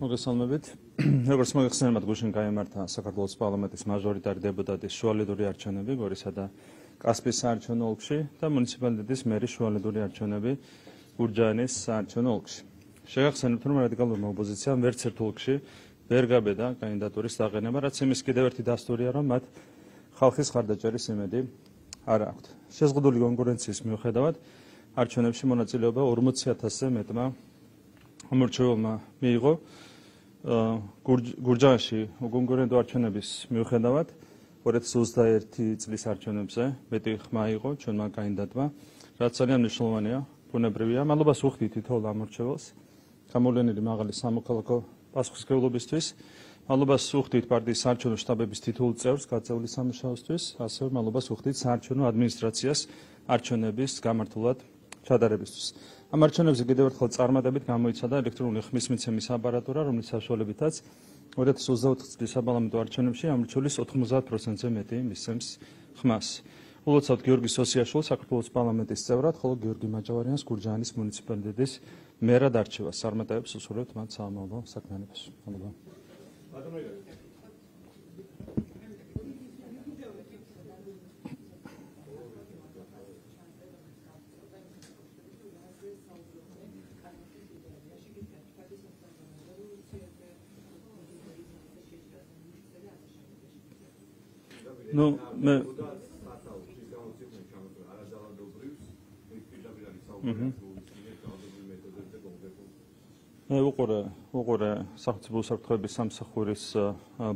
მოგესალმებით. როგორც მოგეხსენებათ, გუშინ გაიმართა საქართველოს პარლამენტის მაჟორიტარი დეპუტატის შუალედური არჩევნები გორისა და კასპიის საარჩევნო ოლქში და მუნიციპალიტეტის მერის შუალედური არჩევნები გურჯაანის საარჩევნო ოლქში. შეგახსენებთ, რომ რადიკალურმა ოპოზიციამ ვერც ერთ ოლქში ვერ გაბედა კანდიდატურის დაყენება, რაც იმის კიდევ ერთი დასტურია, რომ მათ ხალხის ხარდაჭერის იმედი არ აქვთ. შეზღუდული კონკურენციის მიუხედავად, არჩევნებში მონაწილეობა 40,000-ზე მეტმა ამორჩეულმა მიიღო. გურჯაანში კონკურენტო არჩევნების მიუხედავად 2021 წლის არჩევნებზე მეტი ხმა იყო ჩვენმა კანდიდატმა, რაც ძალიან მნიშვნელოვანია, ბუნებრივია. მადლობას ვუხდით თითოეულ ამორჩეულს გამოვლენილი მაღალი სამოქალაქო პასუხისმგებლობისთვის. მადლობას ვუხდით პარტიის საარჩევნო შტაბების თითოეულ წევრს გაწეული სამუშაოსთვის, ასევე მადლობას ვუხდით საარჩევნო ადმინისტრაციას არჩევნების გამართულად ჩადარებისთვის. ამ არჩევნებზე კიდევ ერთხელ წარმატებით გამოიცადა ელექტრონული ხმის მიცემის აპარატურა, რომლის საშუალებითაც 2024 წლის საპარლამენტო არჩევნებში ამორჩეულის 90%-ზე მეტი მისცემს ხმას. ულოცავთ გიორგი სოსიაშვილს საქართველოს პარლამენტის წევრად, ხოლო გიორგი მაჭავარიანს გურჯაანის მუნიციპალიტეტის მერად არჩევას. წარმატებებს უსურვებთ მათ საამაო საქმიანობაში. მადლობა. მე უყურე სახელმწიფო უსაფრთხოების სამსახურის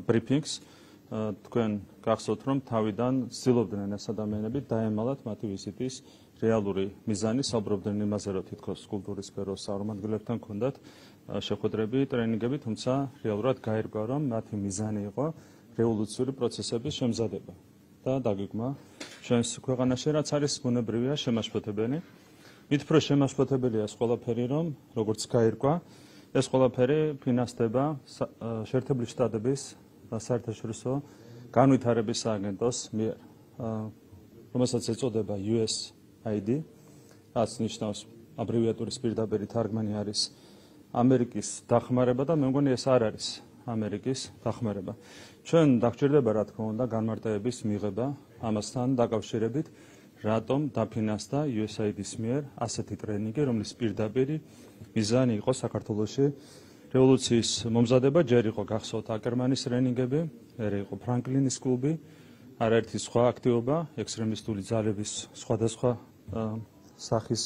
ბრიფინგს. თქვენ გახსოვთ, რომ თავიდან ცდილობდნენ ეს ადამიანები დაემალათ მათი ვიზიტის რეალური მიზანი, საუბრობდნენ იმაზე, რომ თითქოს კულტურის სფეროს წარმომადგენლებთან ჰქონდათ შეხვედრები, ტრენინგები, თუმცა რეალურად გაირკვა, რომ მათი მიზანი იყო რევოლუციური პროცესების შემზადება და დაგეგმა ჩვენს ქვეყანაში, რაც არის ბუნებრივია, შემაშფოთებელი. მით უფრო შემაშფოთებელია ეს ყველაფერი, რომ როგორც გაირკვა, ეს ყველაფერი ფინანსდება შეერთებული შტატების საერთაშორისო განვითარების სააგენტოს მიერ, რომელსაც ეწოდება USAID, რაც ნიშნავს აბრევიატურის პირდაპირი თარგმანი არის ამერიკის დახმარება და მე მგონი ეს არ არის ამერიკის დახმარება. ჩვენ დაგჭირდება, რა თქმა უნდა, განმარტებების მიღება ამასთან დაკავშირებით, რატომ დაფინანსდა USAID-ის მიერ ასეთი ტრენინგი, რომლის პირდაპირი მიზანი იყო საქართველოში რევოლუციის მომზადება, ჯერ იყო გახსოვთ აკერმანის ტრენინგები, მერე იყო ფრანკლინის კლუბი, არაერთი სხვა აქტივობა, ექსტრემისტული ძალების სხვადასხვა სახის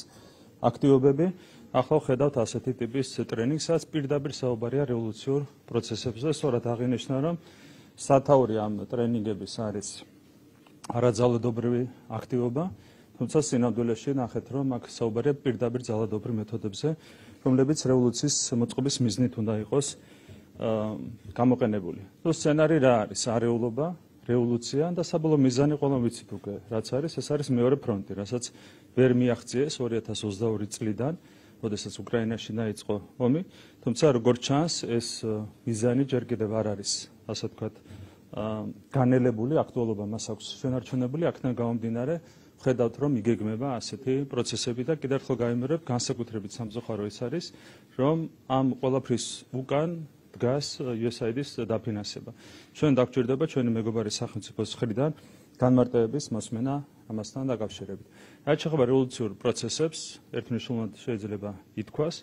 აქტივობები. ახლა ხედავთ ასეთი ტიპის ტრენინგს, რაც პირდაპირ საუბარია რევოლუციურ პროცესებზე. სწორად აღინიშნა, რომ სათაური ამ ტრენინგების არის არაძალადობრივი აქტივობა, თუმცა სინამდვილეში ნახეთ, რომ აქ საუბარია პირდაპირ ძალადობრივ მეთოდებზე, რომლებიც რევოლუციის მოწყობის მიზნით უნდა იყოს გამოყენებული. თუ სცენარი რა არის? არეულობა, რევოლუცია და საბოლოო მიზანი ყველა ვიცით უკვე, რაც არის, ეს არის მეორე ფრონტი, რასაც ვერ მიაღწიეს 2022 წლიდან, როდესაც უკრაინაში დაიწყო ომი, თუმცა როგორც ჩანს, ეს მიზანი ჯერ კიდევ არ არის, ასე ვთქვათ, განელებული, აქტუალობა მას აქვს შენარჩუნებული, აქედან გამომდინარე, ხედავთ, რომ იგეგმება ასეთი პროცესები და კიდევ ერთხელ გავიმეორებ, განსაკუთრებით სამწუხარო ის არის, რომ ამ ყველაფრის უკან დგას USAID-ის დაფინანსება. ჩვენ დაგჭირდება ჩვენი მეგობარი სახელმწიფოს მხრიდან განმარტებების მოსმენა ამასთან დაკავშირებით. რაც შეეხება რევოლუციურ პროცესებს, ერთმნიშვნელოვნად შეიძლება ითქვას,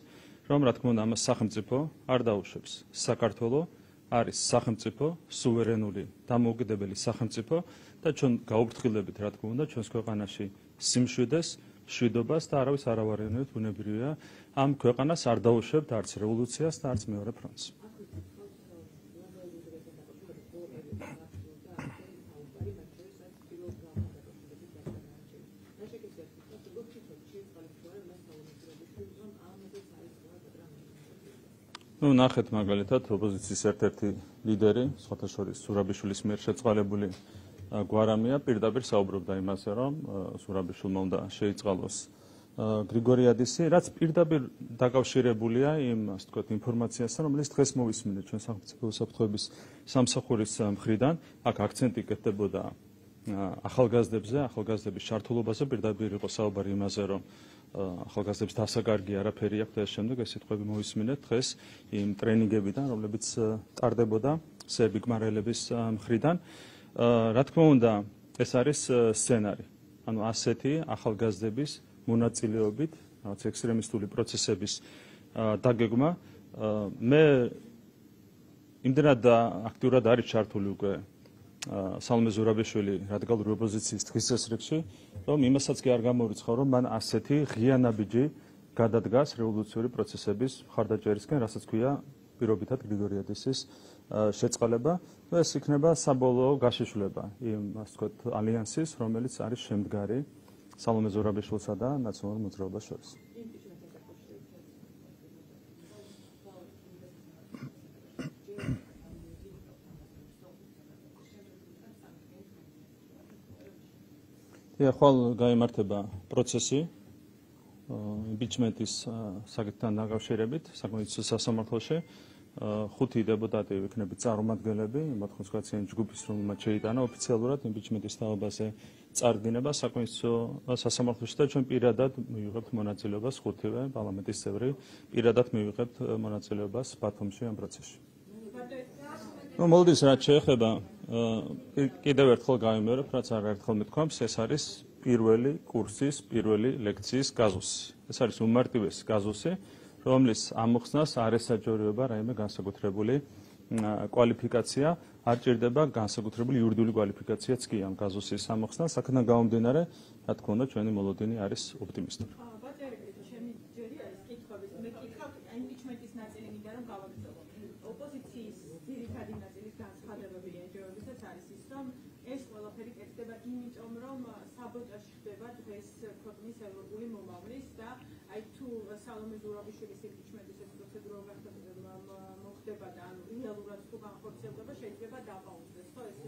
რომ რა თქმა უნდა ამას სახელმწიფო არ დაუშვებს. საქართველო არის სახელმწიფო, სუვერენული, დამოუკიდებელი სახელმწიფო და ჩვენ გაუფრთხილდებით, რა თქმა უნდა, ჩვენს ქვეყანაში სიმშვიდეს, მშვიდობას და არავის არ ავარენებთ, ბუნებრივია, ამ ქვეყანას არ დაუშვებთ არც რევოლუციას და არც მეორე ფრონტს. ნახეთ მაგალითად ოპოზიციის ერთ-ერთი ლიდერი, სხვათა შორის ზურაბიშვილის მიერ შეწყალებული გვარამია პირდაპირ საუბრობდა იმაზე, რომ ზურაბიშვილმა უნდა შეიწყალოს გრიგორიადისი, რაც პირდაპირ დაკავშირებულია იმ, ასე ვთქვათ, ინფორმაციასთან, რომელიც დღეს მოვისმინეთ ჩვენ სახელმწიფო უსაფრთხოების სამსახურის მხრიდან. აქ აქცენტი კეთდებოდა ახალგაზრდებზე, ახალგაზრდების ჩართულობაზე, პირდაპირ იყო საუბარი იმაზე, რომ ახალგაზრდებს დასაკარგი არაფერი აქვს და ეს შემდეგ ეს სიტყვები მოვისმინეთ დღეს იმ ტრენინგებიდან, რომლებიც ტარდებოდა სერბი გმარელების მხრიდან. Რა თქმა უნდა, ეს არის სცენარი. ანუ ასეთი ახალგაზრდების მონაწილეობით, რაღაც ექსტრემისტული პროცესების დაგეგმა. მე იმდენად აქტიურად არის ჩართული უკვე სალომე ზურაბიშვილი რადიკალური ოპოზიციის დღის წესრიგში, რომ იმასაც კი არ გამორიცხავ, რომ მან ასეთი ღია ნაბიჯი გადადგას რევოლუციური პროცესების მხარდაჭერისკენ, რასაც ქვია პირობითად გრიგორიადისის შეწყალება. ეს იქნება საბოლოო გაშიშვლება იმ, ასე ვთქვათ, ალიანსის, რომელიც არის შემდგარი სალომე ზურაბიშვილსა და ნაციონალურ მოძრაობას შორის. ხვალ გაიმართება პროცესი იმპიჩმენტის საკითხთან დაკავშირებით საკონსტიტუციო სასამართლოში. 5 დეპუტატი იქნებით წარმომადგენლები იმ 90-იანი ჯგუფის, რომელმაც შეიტანა ოფიციალურად იმპიჩმენტის თაობაზე წარდგინება საკონსტიტუციო სასამართლოში და ჩვენ პირადად მივიღებთ მონაწილეობას 5-ვე პარლამენტის წევრი პირადად მივიღებთ მონაწილეობას ბათუმში ამ პროცესში. მოლოდის რაც შეეხება კიდევ ერთხელ გავიმეორებ, რაც არაერთხელ მithქვამს, ეს არის პირველი კურსის, პირველი ლექციის კაზუსი. ეს არის უმარტივესი კაზუსი, რომლის ამოხსნას არ ესაჯორიება რაიმე განსაკუთრებული კვალიფიკაცია, არ ჭირდება განსაკუთრებული იურიდიული კვალიფიკაციაც კი ამ კაზუსის ამოხსნას. აქედან გამომდინარე, რა თქმა უნდა, ჩვენი მოლოდინი არის ოპტიმისტური. ოპოზიციის ძირითადი ნაწილის განცხადებები ენჯოებისაც არის ის, რომ ეს ყველაფერი კეთდება იმიტომ, რომ საბოტაჟი ხდება დღეს ქვეყნის ევროპული მომავლის და აი თუ სალომე ზურაბიშვილის იმპიჩმენტის ეს პროცედურა მოხდება და ანუ რეალურად თუ განხორციელდება, შეიძლება დაბაუნდეს, ხო ეს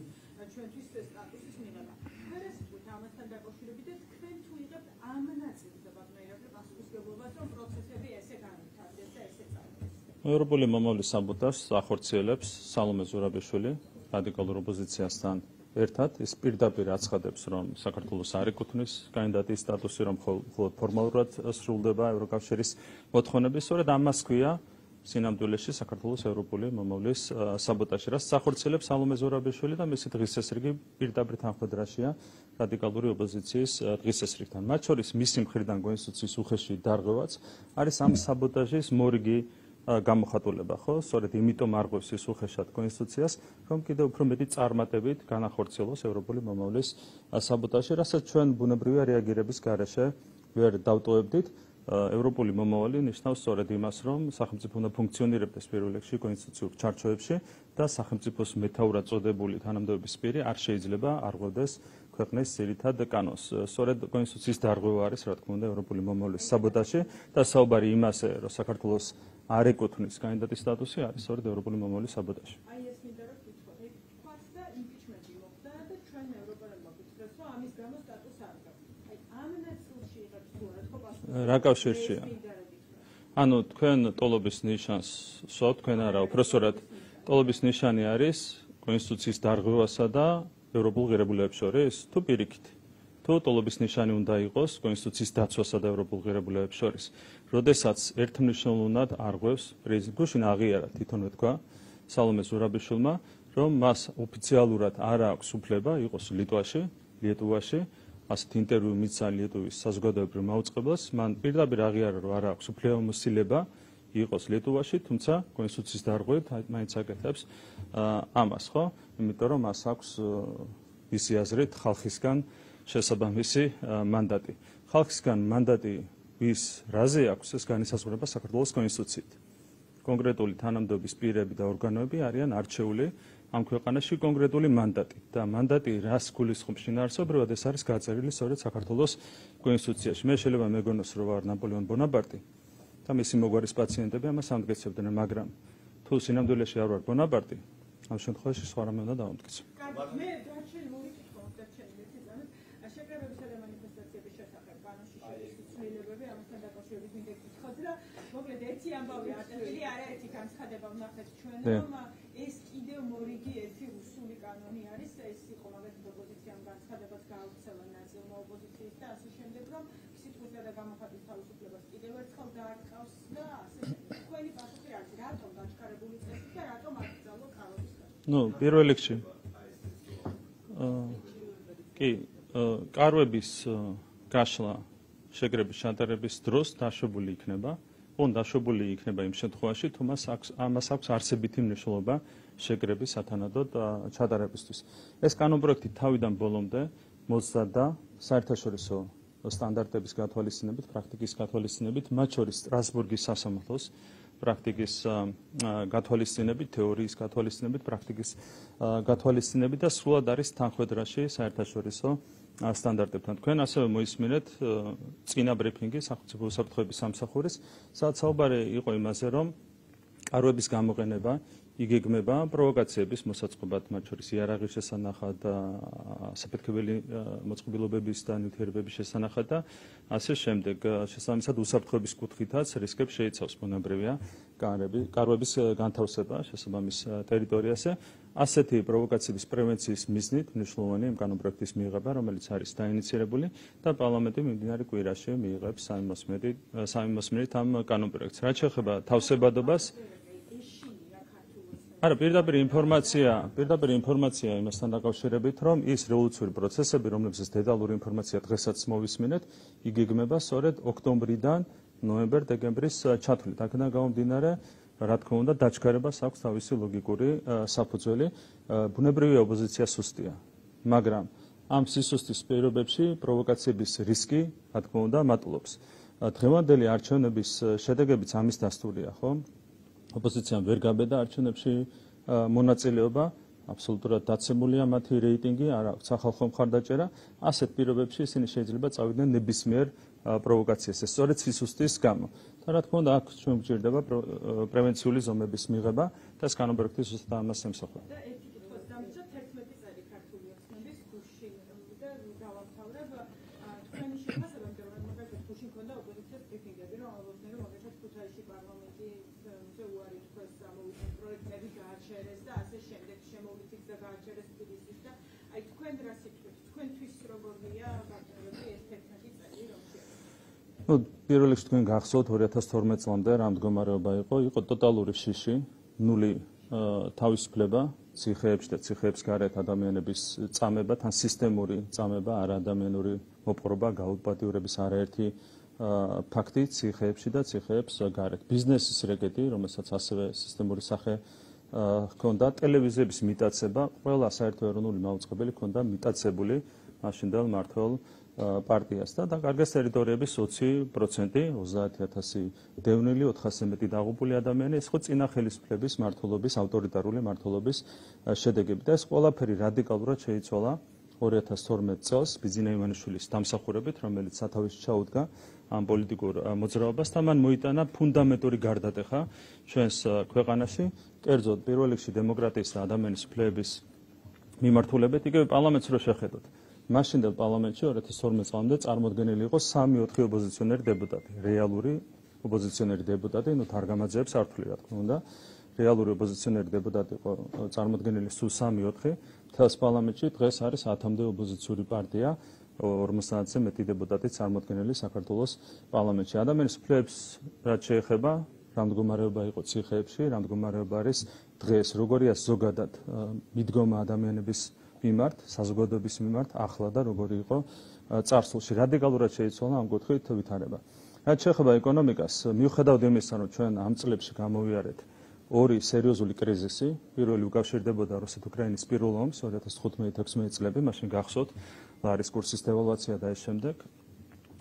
ჩვენთვის სტატუსის მიღება. ფერესით ამასთან დაკავშირებით თქვენ თუ იღებთ ამ ნაწილზე ბატონო პასუხისმგებლობას, რომ პროცესები ესე განვითარდეს და ესე წავიდეს. ევროპული მომავლის საბოტაჟს ახორციელებს სალომე ზურაბიშვილი რადიკალურ ოპოზიციასთან ერთად. ის პირდაპირ აცხადებს, რომ საქართველოს არ ეკუთვნის კანდიდატის სტატუსი, რომ მხოლოდ ფორმალურად სრულდება ევროკავშირის მოთხოვნები. სწორედ ამას ქვია სინამდვილეში საქართველოს ევროპული მომავლის საბოტაჟი, რაც ახორციელებს სალომე ზურაბიშვილი და მისი დღის წესრიგი პირდაპირ თანხმდრაშია რადიკალური ოპოზიციის დღის წესრიგთან. მათ შორის მისი მხრიდან კონსტიტუციის უხეში დარღვევაც არის ამ საბოტაჟის მორიგი გამოხატულება, ხო? სწორედ იმიტომ არღვევს ის უხეშად კონსტიტუციას, რომ კიდევ უფრო მეტი წარმატებით განახორციელოს ევროპული მომავლის საბოტაჟი, რასაც ჩვენ ბუნებრივია რეაგირების გარეშე ვერ დავტოვებდით. ევროპული მომავალი ნიშნავს სწორედ იმას, რომ სახელმწიფო უნდა ფუნქციონირებდეს პირველ რიგში კონსტიტუციურ ჩარჩოებში და სახელმწიფოს მეთაურად წოდებული თანამდებობის პირი არ შეიძლება არღვევდეს ქვეყნის ძირითად კანონს. სწორედ კონსტიტუციის დარღვევა არის, რა თქმა უნდა, ევროპული მომავლის საბოტაჟი და საუბარი იმაზე, რომ საქართველოს არ ეკუთვნის კანდიდატის სტატუსი არის სწორედ ევროპული მომავლის საბოტაჟი. აი ეს მინდა რომ ვკითხოთ, თქვათ და იმპიჩმენტი მოხდა და ჩვენ ევროპელებმა გვიცხეს, რომ ამის გამო სტატუსი არ გაქვს. აი ამ ნაწილში იღებს თუ არა ხო პასუხი? რა კავშირშია? ანუ თქვენ ტოლობის ნიშანს სვავთ, თქვენ არა, უბრალოდ ტოლობის ნიშანი არის კონსტიტუციის დარღვევასა და ევროპულ ღირებულებებს შორის, თუ პირიქით. თუ ტოლობის ნიშანი უნდა იყოს კონსტიტუციის დაცვასა და ევროპულ ღირებულებებს შორის. როდესაც ერთმნიშვნელოვნად არღვევს პრეზიდენტ გუშინ აღიარა თვითონვე თქვა სალომე ზურაბიშვილმა, რომ მას ოფიციალურად არ აქვს უფლება იყოს ლიტვაში, ლიეტუვაში, ასეთ ინტერვიუ მიცა ლიეტუვის საზოგადოებრივ მაუწყებლას, მან პირდაპირ აღიარა, რომ არ აქვს უფლებამოსილება იყოს ლიეტუვაში, თუმცა კონსტიტუციის დარღვევით მაინც აკეთებს ამას, ხო? იმიტომ რომ მას აქვს მისი აზრით ხალხისგან შესაბამისი მანდატი. ხალხისგან მანდატი ვის რაზე აქვს, ეს განისაზღვრება საქართველოს კონსტიტუციით. კონკრეტული თანამდებობის პირები და ორგანოები არიან არჩეული ამ ქვეყანაში კონკრეტული მანდატი და მანდატი რას გულისხმობს შინაარსობრივად, ეს არის გაწერილი სწორედ საქართველოს კონსტიტუციაში. მე შეიძლება მეგონოს, რომ ვარ ნაპოლეონ ბონაპარტი და მისი მოგვარის პაციენტები ამას ამტკიცებდნენ, მაგრამ თუ სინამდვილეში არ ვარ ბონაპარტი, ამ შემთხვევაში სხვა რამე უნდა დავამტკიცო. მოკლედ ერთი ამბავი არტილი არა ერთი განცხადება ვნახეთ ჩვენ, რომ ეს კიდევ მორიგი ერთი რუსული კანონი არის, ეს იყო მაგალითად ოპოზიციამ განცხადებას გაავრცელა ნაწილმა ოპოზიციის და ასე შემდეგ, რომ სიტყვისა და გამოხატვის პირველ რიგში კი, კარვების გაშლა შეგრების ჩატარების დროს დაშვებული იქნება. დაშვებული იქნება იმ შემთხვევაში, თუ ამას აქვს არსებითი მნიშვნელობა შეგრების სათანადოდ ჩატარებისთვის. ეს კანონპროექტი თავიდან ბოლომდე მოზადდა საერთაშორისო სტანდარტების გათვალისწინებით, პრაქტიკის გათვალისწინებით, მათ შორის სტრასბურგის სასამართლოს პრაქტიკის გათვალისწინებით, თეორიის გათვალისწინებით, პრაქტიკის გათვალისწინებით და სრულად არის თანხმედრაში საერთაშორისო სტანდარტებთან. თქვენ ასევე მოისმინეთ წინა ბრიფინგი სახელმწიფო უსაფრთხოების სამსახურის, სადაც საუბარი იყო იმაზე, რომ კარვების გამოყენება იგეგმება პროვოკაციების მოსაწყობად, მათ შორის იარაღის შესანახად, საფეთქებელი მოწყობილობების და ნივთიერებების შესანახად და ასე შემდეგ. შესაბამისად უსაფრთხოების კუთხითაც რისკებს შეიცავს ბუნებრივია კარვების განთავსება შესაბამის ტერიტორიაზე. ასეთი პროვოკაციების პრევენციის მიზნით მნიშვნელოვანი იმ კანონპროექტის მიღება, რომელიც არის დაინიცირებული და პარლამენტი მიმდინარე კვირაში მიიღებს სამიმოსმენით ამ კანონპროექტს. რაც შეეხება თავსებადობას, არა, პირდაპირ ინფორმაცია იმასთან დაკავშირებით, რომ ის რევოლუციური პროცესები, რომლებზეც დეტალური ინფორმაცია დღესაც მოვისმინეთ, იგეგმება სწორედ ოქტომბრიდან ნოემბერ-დეკემბრის ჩათვლით. აქედან გამომდინარე, რა თქმა უნდა, დაჩქარებას აქვს თავისი ლოგიკური საფუძველი. ბუნებრივია ოპოზიცია სუსტია, მაგრამ ამ სისუსტის პირობებში პროვოკაციების რისკი, რა თქმა უნდა, მატულობს. დღევანდელი არჩევნების შედეგებიც ამის დასტურია, ხო? ოპოზიციამ ვერ გაბედა არჩევნებში მონაწილეობა, აბსოლუტურად დაცემულია მათი რეიტინგი, არ აქვს სახალხო მხარდაჭერა. ასეთ პირობებში ისინი შეიძლება წავიდნენ ნებისმიერ პროვოკაციას, სწორედ სისუსტის გამო. და რა თქმა უნდა, აქ ჩვენ გვჭირდება პრევენციული ზომების მიღება და ეს კანონპროექტი ზუსტად ამას ემსახურება. და ერთი კითხვას დამჭირდა 11 წელი ქართული ოცნების გუშინ და დავამთავრებ თქვენი შეფასებამდე, რომ მაგალითად გუშინ ქონდა ოპოზიციის ბრიფინგები, რომ ამბობდნენ, რომ მაგალითად ქუთაისში პარლამენტზე უარი თქვეს ამოვიდნენ პროექტები გააჩერეს და ასე შემდეგ შემოვლითიც და გააჩერეს თბილისის და აი თქვენ რას იკეთებთ? თქვენთვის როგორია პარტნიორები ეს 11 წელი რომ პირველ რიგში თქვენ გახსოვთ 2012 წლამდე რა მდგომარეობა იყო ტოტალური შიში, ნული თავისუფლება ციხეებში და ციხეებს გარეთ ადამიანების წამება, თან სისტემური წამება, არაადამიანური მოპყრობა, გაუპატიურების არაერთი ფაქტი ციხეებში და ციხეებს გარეთ. ბიზნესის რეკეტი, რომელსაც ასევე სისტემური სახე ჰქონდა, ტელევიზიების მიტაცება, ყველა საერთო ეროვნული მაუწყებელი ჰქონდა მიტაცებული მაშინდელ მმართველ პარტიას და დაკარგეს ტერიტორიების 20%, 30,000 დევნილი, 400-ზე მეტი დაღუპული ადამიანი, ეს ხო წინა ხელისუფლების მმართველობის, ავტორიტარული მმართველობის შედეგები და ეს ყველაფერი რადიკალურად შეიცვალა 2012 წელს ბიძინა ივანიშვილის დამსახურებით, რომელიც სათავეში ჩაუდგა ამ პოლიტიკურ მოძრაობას და მან მოიტანა ფუნდამენტური გარდატეხა ჩვენს ქვეყანაში, კერძოდ პირველ რიგში დემოკრატიის და ადამიანის უფლებების მიმართულებით, იგივე პარლამენტს რო შეხედოთ. მაშინდელ პარლამენტში 2012 წლამდე წარმოდგენილი იყო 3-4 ოპოზიციონერი დეპუტატი, რეალური ოპოზიციონერი დეპუტატი, თარგამაძეებს არ ვთვლი, რა თქმა უნდა. რეალური ოპოზიციონერი დეპუტატი იყო წარმოდგენილი სულ 3-4. მთელს პარლამენტში დღეს არის 10-მდე ოპოზიციური პარტია, 50-ზე მეტი დეპუტატი წარმოდგენილი საქართველოს პარლამენტში. ადამიანის უფლებებს რაც შეეხება, რა მდგომარეობა იყო ციხეებში, რა მდგომარეობა არის დღეს, როგორია ზოგადად მიდგომა ადამიანების მიმართ, საზოგადოების მიმართ, ახლა და როგორი იყო წარსულში. რადიკალურად შეიცვალა ამ კუთხით ვითარება. რაც შეეხება ეკონომიკას, მიუხედავად იმისა, რომ ჩვენ ამ წლებში გამოვიარეთ ორი სერიოზული კრიზისი, პირველი უკავშირდებოდა რუსეთ-უკრაინის პირველ ომს 2015-16 წლები, მაშინ გახსოვთ ლარის კურსის დევალვაცია და ეს შემდეგ,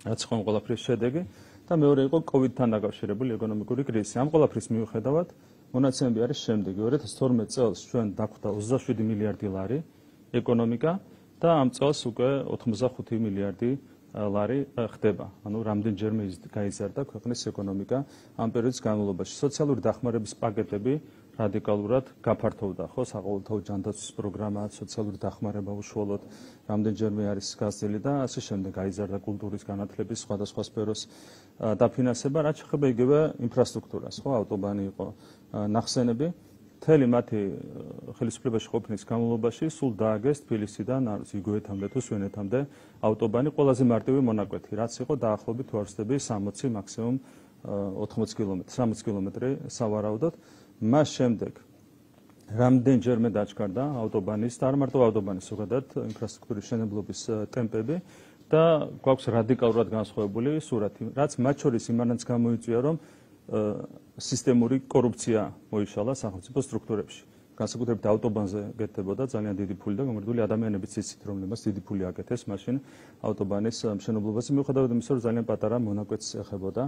რაც იყო ყველაფრის შედეგი და მეორე იყო კოვიდთან დაკავშირებული ეკონომიკური კრიზისი. ამ ყველაფრის მიუხედავად მონაცემები არის შემდეგი: 2012 წელს ჩვენ დაგვხვდა 27 მილიარდი ლარი ეკონომიკა და ამ წელს უკვე 85 მილიარდი ლარი ხდება. ანუ რამდენჯერმე გაიზარდა ქვეყნის ეკონომიკა ამ პერიოდის განმავლობაში. სოციალური დახმარების პაკეტები რადიკალურად გაფართოვდა, ხო, საყოველთაო ჯანდაცვის პროგრამა, სოციალური დახმარება უშუალოდ რამდენჯერმე არის გაზრდილი და ასე შემდეგ გაიზარდა კულტურის, განათლების სხვადასხვა სფეროს დაფინანსება, რაც შეეხება იგივე ინფრასტრუქტურას, ხო, ავტობანი იყო ნახსენები. მთელი მათი ხელისუფლებაში ყოფნის განმავლობაში სულ დააგეს თბილისიდან იგივეთამდე თუ სვენეთამდე ავტობანი ყველაზე მარტივი მონაკვეთი, რაც იყო დაახლოებით თუ არ ვცდები 60 მაქსიმუმ 80 კილომეტრი, 60 კილომეტრი სავარაუდოდ. მას შემდეგ რამდენჯერმე დაჩქარდა ავტობანის და არ მარტო ავტობანის, ზოგადად ინფრასტრუქტურის შენებლობის ტემპები და გვაქვს რადიკალურად განსხვავებული სურათი, რაც მათ შორის იმანაც გამოიწვია, რომ სისტემური კორუფცია მოიშალა სახელმწიფო სტრუქტურებში. განსაკუთრებით ავტობანზე გეთდებოდა ძალიან დიდი ფული და გამარჯვებული ადამიანებიც იცით, რომლებმაც დიდი ფული აკეთეს მაშინ ავტობანის მშენებლობაზე, მიუხედავად იმისა, რომ ძალიან პატარა მონაკვეთს ეხებოდა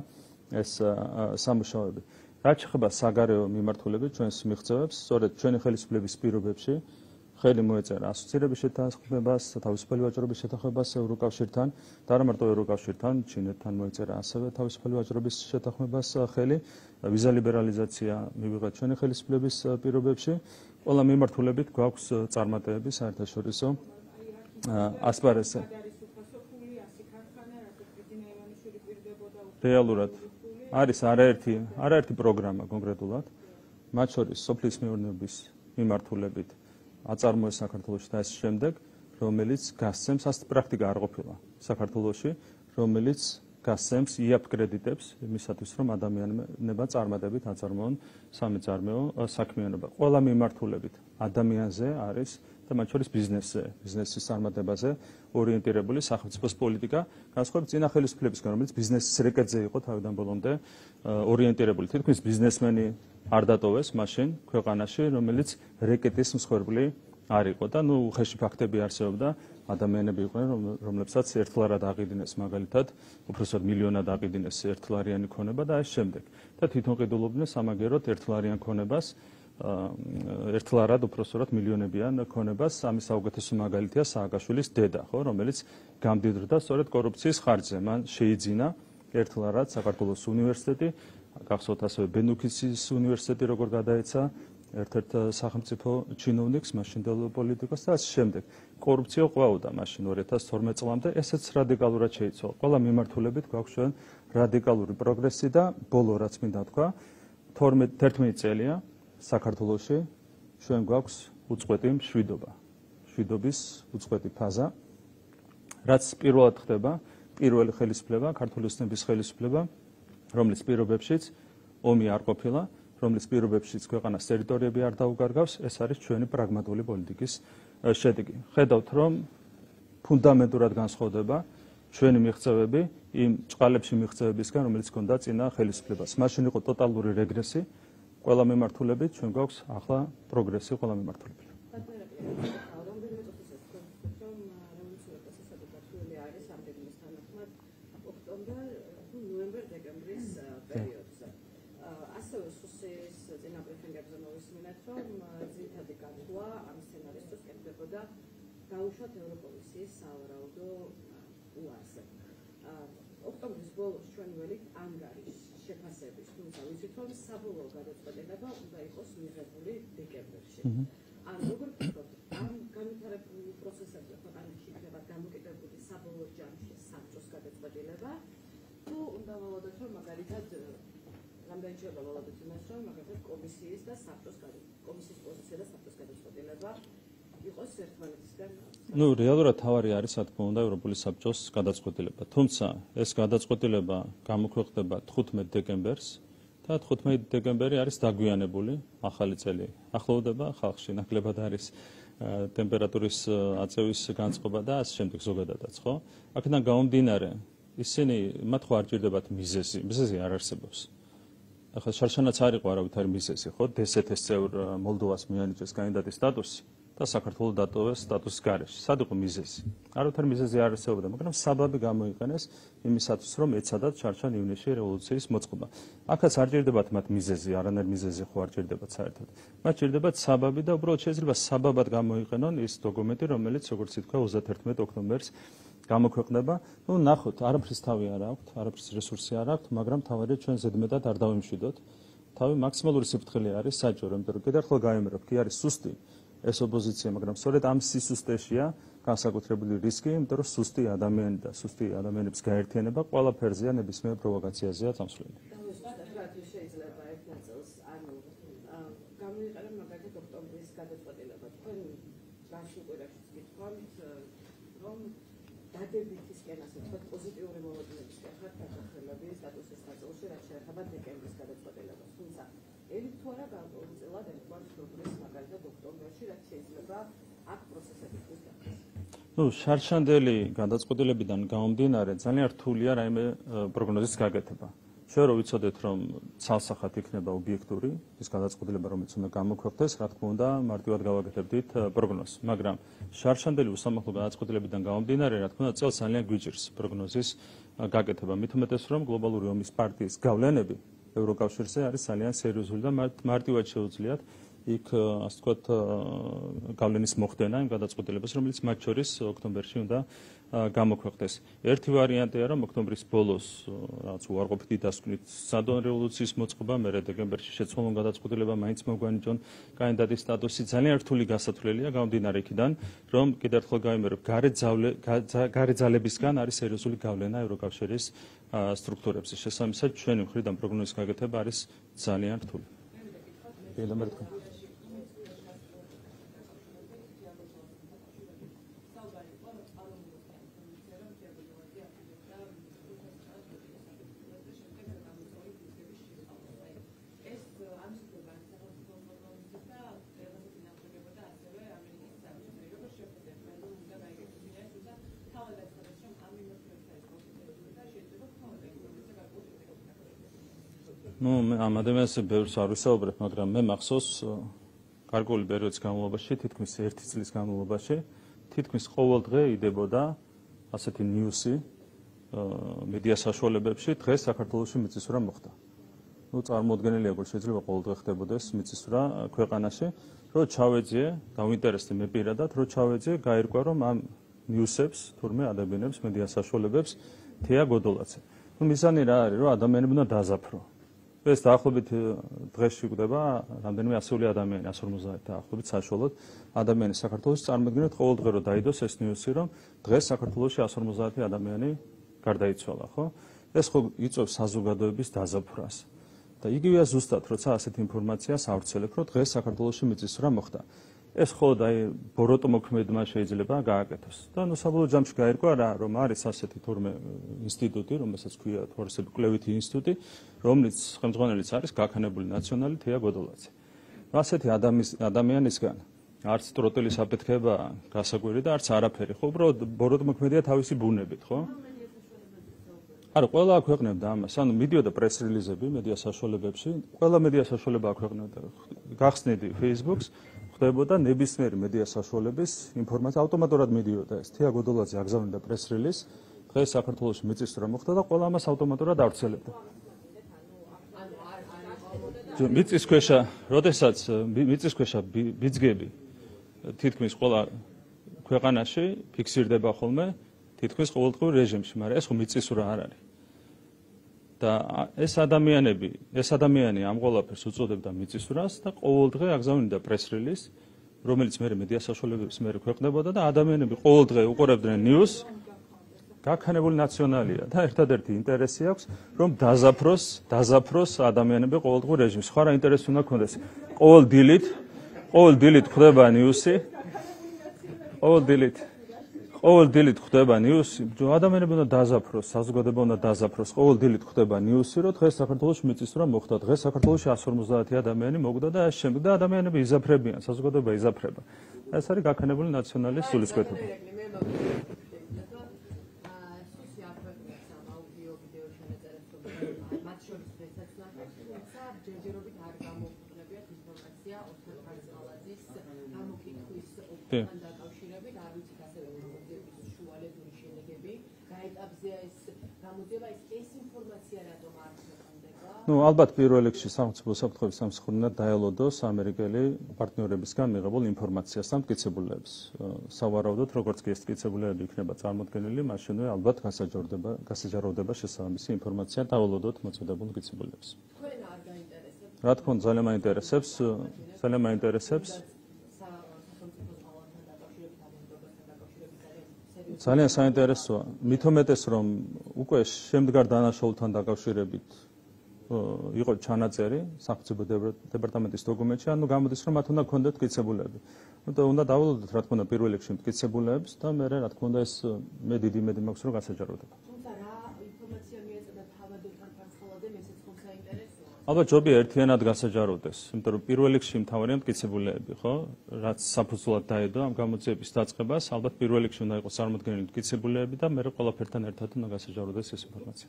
ეს სამუშაოები. რაც შეეხება საგარეო მიმართულებით ჩვენს მიღწევებს, სწორედ ჩვენი ხელისუფლების პირობებში ხელი მოეწერა ასოცირების შეთანხმებას, თავისუფალი ვაჭრობის შეთანხმებას ევროკავშირთან და არა მარტო ევროკავშირთან, ჩინეთთან მოეწერა ასევე თავისუფალი ვაჭრობის შეთანხმებას ხელი, ვიზა ლიბერალიზაცია მივიღეთ ჩვენი ხელისუფლების პირობებში. ყველა მიმართულებით გვაქვს წარმატებები საერთაშორისო ასპარეზზე. რეალურად არის არაერთი პროგრამა კონკრეტულად, მათ შორის სოფლის მეურნეობის მიმართულებით აწარმოეს საქართველოში და ეს შემდეგ, რომელიც გასცემს, ასეთი პრაქტიკა არ ყოფილა საქართველოში, რომელიც გასცემს იაპ კრედიტებს იმისათვის, რომ ადამიანებმა წარმატებით აწარმოონ სამეწარმეო საქმიანობა. ყველა მიმართულებით ადამიანზე არის და მათ შორის ბიზნესის წარმატებაზე ორიენტირებული სახელმწიფოს პოლიტიკა, განსხვავებით წინა ხელისუფლებისგან, რომელიც ბიზნესის რეკეტზე იყო თავიდან ბოლომდე ორიენტირებული. თითქმის ბიზნესმენი არ დატოვეს მაშინ ქვეყანაში, რომელიც რეკეტის მსხვერპლი არ იყო და უხეში ფაქტები არსებობდა, ადამიანები იყვნენ, რომლებსაც ერთლარად აყიდინეს მაგალითად, უბრალოდ მილიონად აყიდინეს ერთლარიანი ქონება და ეს შემდეგ. და თვითონ ყიდულობდნენ სამაგეროდ ერთლარიან ქონებას, ერთლარად უბრალოდ მილიონებიან ქონებას, ამის საუკეთესო მაგალითია სააკაშვილის დედა, ხო, რომელიც გამდიდრდა სწორედ კორუფციის ხარჯზე. მან შეიძინა ერთლარად საქართველოს უნივერსიტეტი, გახსოვთ ასევე ბენუქისის უნივერსიტეტი როგორ გადაეცა ერთ-ერთ სახელმწიფო ჩინოვნიკს, მაშინდელ პოლიტიკოს და ასე შემდეგ. კორუფცია ყვაოდა მაშინ 2012 წლამდე, ესეც რადიკალურად შეიცვალა. ყველა მიმართულებით გვაქვს ჩვენ რადიკალური პროგრესი და ბოლო რაც მინდა თქვა, 11 წელია საქართველოში ჩვენ გვაქვს უწყვეტი მშვიდობა. მშვიდობის უწყვეტი ფაზა, რაც პირველად ხდება, პირველი ხელისუფლება, ქართული ოცნების ხელისუფლება, რომლის პირობებშიც ომი არ ყოფილა, რომლის პირობებშიც ქვეყანას ტერიტორიები არ დაუკარგავს, ეს არის ჩვენი პრაგმატული პოლიტიკის შედეგი. ხედავთ, რომ ფუნდამენტურად განსხვავდება ჩვენი მიღწევები იმ ჭყალებში მიღწევებისგან, რომელიც ჰქონდა წინა ხელისუფლებას. მაშინ იყო ტოტალური რეგრესი, ყველა მიმართულებით, ჩვენ გვაქვს ახლა პროგრესი ყველა მიმართულებით. დაუშვათ ევროკომისიის სავარაუდო უარზე. ოქტომბრის ბოლოს ჩვენი ველით ანგარის შეფასების, თუმცა ვიცით, რომ საბოლოო გადაწყვეტილება უნდა იყოს მიღებული დეკემბერში. ან როგორ ვთქვათ, ამ განვითარებული პროცესებზე ქვეყანაში იქნება დამოკიდებული საბოლოო ჯამში საბჭოს გადაწყვეტილება, თუ უნდა ვალოდოთ, რომ მაგალითად რამდენი შეიძლება ვალოდოთ იმას, რომ მაგალითად კომისიის და საბჭოს კომისიის პოზიცია და საბჭოს გადაწყვეტილება იყოს ერთმანეთისგან. რეალურად თავარი არის, რა თქმა უნდა, ევროპული საბჭოს გადაწყვეტილება. თუმცა ეს გადაწყვეტილება გამოქვეყნდება 15 დეკემბერს და 15 დეკემბერი არის დაგვიანებული, ახალი წელი ახლოვდება, ხალხში ნაკლებად არის ტემპერატურის აწევის განწყობა და ასე შემდეგ ზოგადადაც, ხო? აქედან გამომდინარე, ისინი მათ ხო არ ჭირდებათ მიზეზი არ არსებობს. ახლა შარშანაც არ იყო არავითარი მიზეზი, ხო? დსთ-ს წევრ მოლდოვას მიანიჭეს კანდიდატის სტატუსი და საქართველოს დატოვეს სტატუსის გარეშე. სად იყო მიზეზი? არავითარი მიზეზი არ არსებობდა, მაგრამ საბაბი გამოიყენეს იმისათვის, რომ ეცადათ შარშან ივნისში რევოლუციის მოწყობა. აქაც არ ჭირდებათ მათ მიზეზი, არანაირ მიზეზი ხო არ ჭირდებათ საერთოდ. მათ ჭირდებათ საბაბი და უბრალოდ შეიძლება საბაბად გამოიყენონ ის დოკუმენტი, რომელიც როგორც ითქვა 31 ოქტომბერს გამოქვეყნდება. ნახოთ, არაფრის თავი არ აქვთ, არაფრის რესურსი არ აქვთ, მაგრამ თავარია ჩვენ ზედმეტად არ დავიმშვიდოთ. თავი მაქსიმალური სიფრთხილე არის საჭირო, იმიტომ რომ კიდევ ერთხელ გავიმეორებ, კი არის სუსტი ეს ოპოზიცია, მაგრამ სწორედ ამ სისუსტეშია განსაკუთრებული რისკი, იმიტომ რომ სუსტი ადამიანი და სუსტი ადამიანების გაერთიანება ყველაფერზეა, ნებისმიერ პროვოკაციაზეა წამსვლელი. შეიძლება ერთ ნაწილს, ანუ გამოიყენა მაგალითად ოქტომბრის გადაწყვეტილება. თქვენ განსაკუთრებით გითხოვთ, რომ დადებითისკენ, ასე ვთქვათ, პოზიტიური მოლოდინებისკენ ხართ საქართველოს სტატუსის ნაწილში, რაც შეეხება დეკემბრის გადაწყვეტილებას. თუმცა ელით თუ არა განსაკუთრებულად ერთგვარ სტრუქტურის მაგალითად ოქტომბერში, რაც შეიძლება აქ პროცესებისთვის გახდეს. შარშანდელი გადაწყვეტილებიდან გამომდინარე ძალიან რთულია რაიმე პროგნოზის გაკეთება. ჩვენ რო ვიცოდეთ, რომ ცალსახად იქნება ობიექტური ის გადაწყვეტილება, რომელიც უნდა გამოქვეყნდეს, რა თქმა უნდა, მარტივად გავაკეთებდით პროგნოზს, მაგრამ შარშანდელი უსამართლო გადაწყვეტილებიდან გამომდინარე, რა თქმა უნდა, წელს ძალიან გვიჭირს პროგნოზის გაკეთება. მით უმეტეს, რომ გლობალური ომის პარტიის გავლენები ევროკავშირზე არის ძალიან სერიოზული და მარტივად შეუძლიათ იქ ასე ვთქვათ გავლენის მოხდენა იმ გადაწყვეტილებას, რომელიც მათ შორის ოქტომბერში უნდა გამოქვეყნდეს. ერთი ვარიანტია, რომ ოქტომბრის ბოლოს რაღაც უარყოფითი დასკვნით სადონ რევოლუციის მოწყობა, მერე დეკემბერში შეცვალონ გადაწყვეტილება მაინც მოგვანიჭონ კანდიდატის სტატუსი. ძალიან რთული გასათვლელია გამომდინარე იქიდან, რომ კიდევ ერთხელ გავიმეორებ, გარე ძალებისგან არის სერიოზული გავლენა ევროკავშირის სტრუქტურებზე. შესაბამისად, ჩვენი მხრიდან პროგნოზის გაკეთება არის ძალიან რთული. ამ ადამიანს ბევრს არ ვისაუბრებ, მაგრამ მე მახსოვს გარკვეული პერიოდის განმავლობაში, თითქმის 1 წლის განმავლობაში, თითქმის ყოველ დღე იდებოდა ასეთი ნიუსი მედია საშუალებებში, დღეს საქართველოში მიწისძვრა მოხდა. წარმოუდგენელია, როგორ შეიძლება ყოველ დღე ხდებოდეს მიწისძვრა ქვეყანაში, რომ ჩავეძიე, დავინტერესდი მე პირადად, რომ ჩავეძიე, გაირკვა, რომ ამ ნიუსებს, თურმე ადამიანებს, მედია საშუალებებს თეა გოდოლაძე. მიზანი რა არის, რომ ადამიანები უნდა დააზაფრო. ეს დაახლოებით დღეში გვხვდება რამდენიმე ასეული ადამიანი, 150 დაახლოებით საშუალოდ ადამიანი საქართველოში წარმოიდგინეთ ყოველ დღე რომ დაიდოს ეს ნიუსი, რომ დღეს საქართველოში 150 ადამიანი გარდაიცვალა, ხო? ეს ხო იწვევს საზოგადოების დაზაფრას. და იგივეა ზუსტად, როცა ასეთ ინფორმაციას ავრცელებ, რომ დღეს საქართველოში მიწისძვრა მოხდა. ეს მხოლოდ აი ბოროტო მოქმედმა შეიძლება გააკეთოს. და საბოლოო ჯამში გაირკვა რა, რომ არის ასეთი თურმე ინსტიტუტი, რომელსაც ქვია თორსები კვლევითი ინსტიტუტი, რომლის ხელმძღვანელიც არის გაქანებული ნაციონალი თეა გოდოლაძე. ასეთი ადამიანისგან არც ტროტელის აფეთქება გასაკვირი და არც არაფერი, ხო, უბრალოდ ბოროტო მოქმედია თავისი ბუნებით, ხო? არა, ყველა აქვეყნებდა ამას. ანუ მიდიოდა პრეს-რილიზები მედია საშუალებებში, ყველა მედია საშუალება აქვეყნებდა. გახსნიდი Facebook-ს, ხდებოდა ნებისმიერი მედია საშუალების ინფორმაცია ავტომატურად მიდიოდა ეს. თეა გოდოლაძე აგზავნიდა პრეს-რილიზს, დღეს საქართველოში მიწისძვრა მოხდა და ყველა ამას ავტომატურად ავრცელებდა. მიწისქვეშა, როდესაც მიწისქვეშა ბიძგები თითქმის ყველა ქვეყანაში ფიქსირდება ხოლმე თითქმის ყოველდღიურ რეჟიმში, მაგრამ ეს ხო მიწისძვრა არ არის. და ეს ადამიანი ამ ყველაფერს უწოდებდა მიწისძვრას და ყოველ დღე აგზავნიდა პრეს-რილიზს, რომელიც მე მედია საშუალებების მე ქვეყნდებოდა და ადამიანები ყოველ დღე უყურებდნენ ნიუსს. გაქანებული ნაციონალია და ერთადერთი ინტერესი აქვს, რომ დაზაფროს ადამიანები ყოველდღიურ რეჟიმში. სხვა რა ინტერესი უნდა ქონდეს? ყოველ დილით ხდება ნიუსი, ყოველ დილით ხდება ნიუსი, ადამიანები უნდა დაზაფროს, საზოგადოება უნდა დაზაფროს, ყოველ დილით ხდება ნიუსი, რომ დღეს საქართველოში მიწისძვრა მოხდა, დღეს საქართველოში 150 ადამიანი მოკვდა და ამ შემდეგ და ადამიანები იზაფრებიან, საზოგადოება იზაფრება. ეს არის გაქანებული ნაციონალის სულისკვეთება. ალბათ პირველ რიგში სახელმწიფო საფრთხების სამსახური უნდა დაელოდოს ამერიკელი პარტნიორებისგან მიღებულ ინფორმაციას და მტკიცებულებს. სავარაუდოდ, როგორც კი ეს მტკიცებულები იქნება წარმოდგენილი, მაშინვე ალბათ გასაჯაროვდება შესაბამისი ინფორმაცია დაელოდოთ მოწოდებულ მტკიცებულებს. რა თქმა უნდა, ძალიან მაინტერესებს. ძალიან საინტერესოა. მით უმეტეს, რომ უკვე შემდგარ დანაშაულთან დაკავშირებით იყო ჩანაწერი სახელმწიფო დეპარტამენტის დოკუმენტში, ანუ გამოდის, რომ მათ უნდა ქონდეთ მტკიცებულები. უნდა დავალოდოთ, რა თქმა უნდა, პირველ რიგში მტკიცებულებს და მერე, რა თქმა უნდა, ეს მე დიდი იმედი მაქვს, რომ გასაჯაროვდება. თუმცა რა ინფორმაცია მიეწოდა თავად უკან პარსალადე, მეცეც ხომ საინტერესოა. ალბათ ჯობია ერთიანად გასაჯაროდეს, იმიტომ რომ პირველ რიგში მთავარია მტკიცებულებები, ხო? რაც საფუძვლად დაედო ამ გამოძიების დაწყებას, ალბათ პირველ რიგში უნდა იყოს წარმოდგენილი მტკიცებულებები და მე ყველაფერთან ერთად უნდა გასაჯაროდეს ეს ინფორმაცია.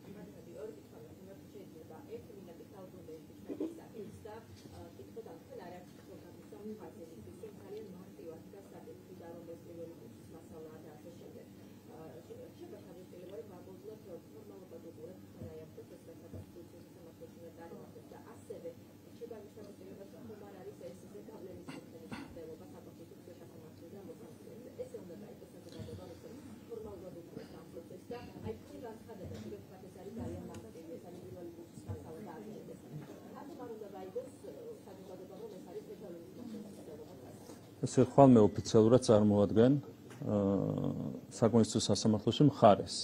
ესე ხვალმე ოფიციალურად წარმოადგენ საკონსტიტუციო სასამართლოში მხარეს.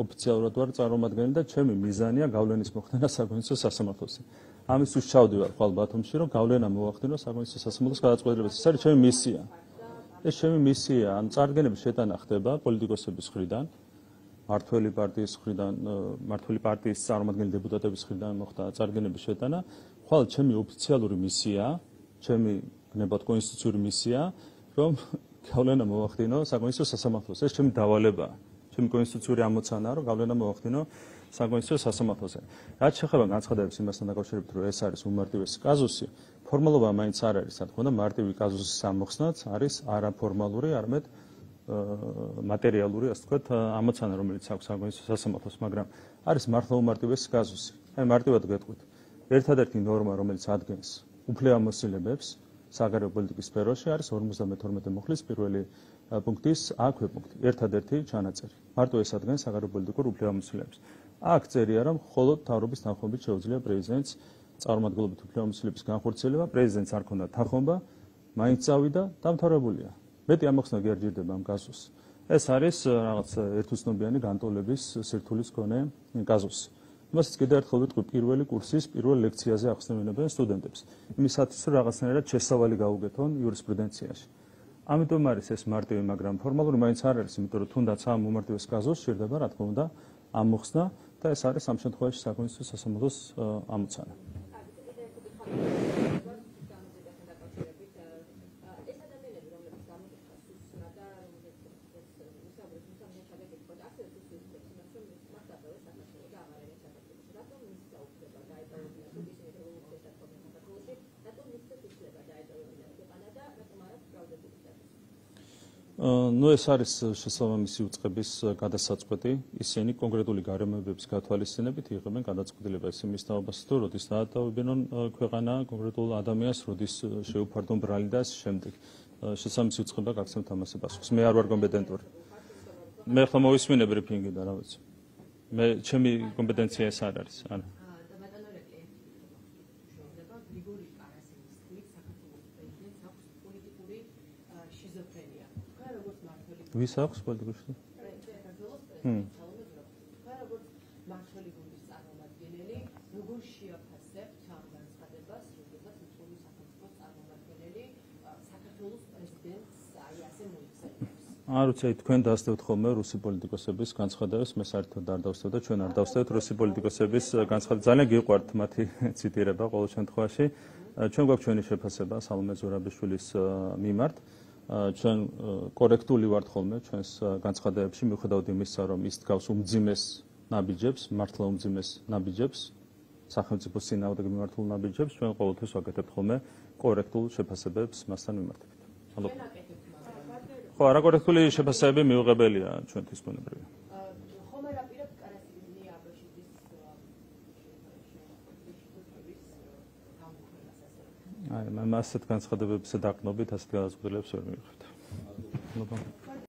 ოფიციალურად ვარ წარმომადგენელი და ჩემი მიზანია გავლენის მოხდენა საკონსტიტუციო სასამართლოში. ამის უშ ჩავდივარ ხვალ ბათუმში, რომ გავლენა მოვახდინო საკონსტიტუციო სასამართლოს გადაწყვეტილებას. ეს არის ჩემი მისია. ეს ჩემი მისია, ან წარდგენების შეტანა ხდება პოლიტიკოსების მხრიდან, მართველი პარტიის წარმომადგენელი დეპუტატების მხრიდან მოხდა წარდგენების შეტანა. ხვალ ჩემი ოფიციალური მისია, ჩემი ნებად კონსტიტუციური მისია, რომ გავლენა მოვახდინო საკონსტიტუციო სასამართლოს. ეს ჩემი დავალებაა. ჩემი კონსტიტუციური ამოცანაა, რომ გავლენა მოვახდინო საკონსტიტუციო სასამართლოზე. რაც შეეხება განცხადებებს იმასთან დაკავშირებით, რომ ეს არის უმარტივესი კაზუსი, ფორმალობა მაინც არ არის, რა თქმა უნდა, მარტივი კაზუსის ამოხსნაც არის არაფორმალური, არამედ მატერიალური, ასე ვთქვათ, ამოცანა, რომელიც აქვს საკონსტიტუციო სასამართლოს, მაგრამ არის მართლა უმარტივესი კაზუსი. აი მარტივად გეტყვით. ერთადერთი ნორმა, რომელიც ადგენს უფლებამოსილებებს საგარეო პოლიტიკის სფეროში არის 52 მუხლის პირველი პუნქტის აქვე პუნქტი. ერთადერთი ჩანაწერი. მარტო ეს ადგენს საგარეო პოლიტიკურ უფლებამოსილებს. აქ წერია, რომ მხოლოდ მთავრობის თანხმობით შეუძლია პრეზიდენტს წარმომადგენლობით უფლებამოსილების განხორციელება, პრეზიდენტს არ ქონდა თანხმობა, მაინც წავიდა, დამთავრებულია. მეტი ამოხსნა კი არ ჭირდება ამ კაზუსს. ეს არის რაღაც ერთუცნობიანი განტოლების სირთულის მქონე კაზუსი. იმასაც კიდევ ერთხელ ვიტყვი პირველი კურსის პირველ ლექციაზე ახსნებინებენ სტუდენტებს. იმისათვის რომ რაღაცნაირად შესავალი გაუგეთონ იურისპრუდენციაში. ამიტომ არის ეს მარტივი, მაგრამ ფორმალური მაინც არ არის, იმიტომ რომ თუნდაც ამ უმარტივეს კაზუსს სჭირდება, რა თქმა უნდა, ამოხსნა და ეს არის ამ შემთხვევაში საკონსტიტუციო სასამართლოს ამოცანა. ნუ ეს არის შესაბამისი უწყების გადასაწყვეტი, ისინი კონკრეტული გარემოებების გათვალისწინებით იღებენ გადაწყვეტილებას იმის თაობას, თუ როდის დაატოვებინონ ქვეყანა კონკრეტულ ადამიანს, როდის შეუფარდონ ბრალი და ასე შემდეგ. შესაბამისი უწყება გაგცემთ ამაზე პასუხს. მე არ ვარ კომპეტენტური. მე ახლა მოვისმინე ბრიფინგი და რა ვიცი. მე ჩემი კომპეტენცია ეს არ არის. არა. ვის აქვს პოლიტიკური არ ვიცი, თქვენ დასდევთ ხოლმე რუსი პოლიტიკოსების განცხადებებს, მე საერთოდ არ დავსდევ და ჩვენ არ დავსდევთ რუსი პოლიტიკოსების განცხადებებს. ძალიან გიყვართ მათი ციტირება ყოველ შემთხვევაში. ჩვენ გვაქვს ჩვენი შეფასება სალომე ზურაბიშვილის მიმართ. ჩვენ კორექტული ვართ ხოლმე ჩვენს განცხადებებში, მიუხედავად იმისა, რომ ის დგავს უმძიმეს ნაბიჯებს, მართლა უმძიმეს ნაბიჯებს, სახელმწიფოს წინააღმდეგ მიმართულ ნაბიჯებს, ჩვენ ყოველთვის ვაკეთებთ ხოლმე კორექტულ შეფასებებს მასთან მიმართებით. ხო, არაკორექტული შეფასებები მიუღებელია ჩვენთვის ბუნებრივია. აი, მასეთ განცხადებებზე დაყნობით ასეთ გადაწყვეტილებას ვერ მივიღებთ.